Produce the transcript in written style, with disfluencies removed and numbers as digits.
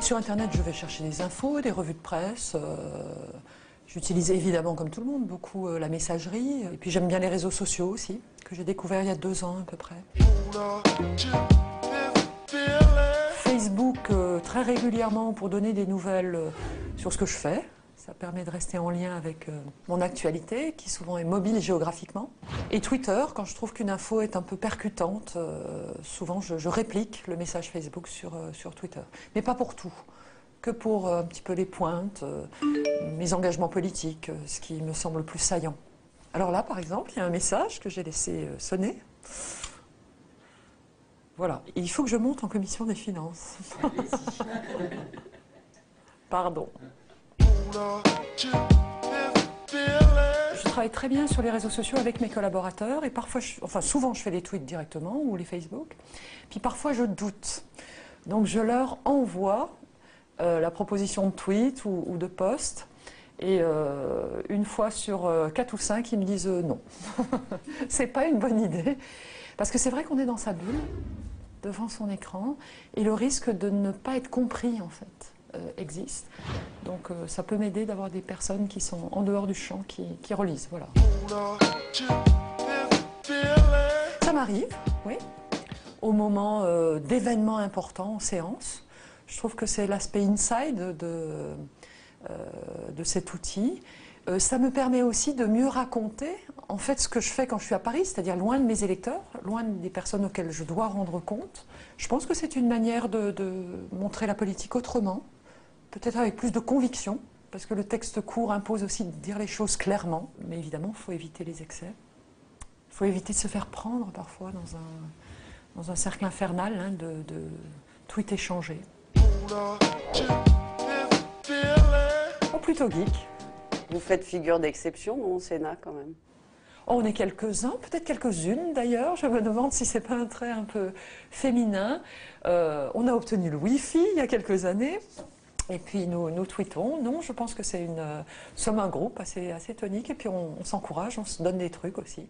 Sur Internet, je vais chercher des infos, des revues de presse. J'utilise évidemment, comme tout le monde, beaucoup la messagerie. Et puis j'aime bien les réseaux sociaux aussi, que j'ai découvert il y a 2 ans à peu près. Facebook très régulièrement pour donner des nouvelles sur ce que je fais. Ça permet de rester en lien avec mon actualité, qui souvent est mobile géographiquement. Et Twitter, quand je trouve qu'une info est un peu percutante, souvent je réplique le message Facebook sur Twitter. Mais pas pour tout, que pour un petit peu les pointes, mes engagements politiques, ce qui me semble le plus saillant. Alors là, par exemple, il y a un message que j'ai laissé sonner. Voilà, il faut que je monte en commission des finances. Pardon. Je travaille très bien sur les réseaux sociaux avec mes collaborateurs et parfois, souvent je fais les tweets directement ou les Facebook. Puis parfois je doute. Donc je leur envoie la proposition de tweet ou de post et une fois sur 4 ou 5 ils me disent non. C'est pas une bonne idée parce que c'est vrai qu'on est dans sa bulle devant son écran et le risque de ne pas être compris en fait existe. Donc ça peut m'aider d'avoir des personnes qui sont en dehors du champ, qui relisent. Voilà. Ça m'arrive, oui, au moment d'événements importants en séance. Je trouve que c'est l'aspect inside de cet outil. Ça me permet aussi de mieux raconter en fait ce que je fais quand je suis à Paris, c'est-à-dire loin de mes électeurs, loin des personnes auxquelles je dois rendre compte. Je pense que c'est une manière de montrer la politique autrement, peut-être avec plus de conviction, parce que le texte court impose aussi de dire les choses clairement. Mais évidemment, il faut éviter les excès. Il faut éviter de se faire prendre parfois dans un cercle infernal hein, de tweets échangés. Oh, plutôt geek. Vous faites figure d'exception au Sénat quand même. Oh, on est quelques-uns, peut-être quelques-unes d'ailleurs. Je me demande si c'est pas un trait un peu féminin. On a obtenu le Wi-Fi il y a quelques années. Et puis nous tweetons. Non, je pense que nous sommes un groupe assez tonique et puis on s'encourage, on se donne des trucs aussi.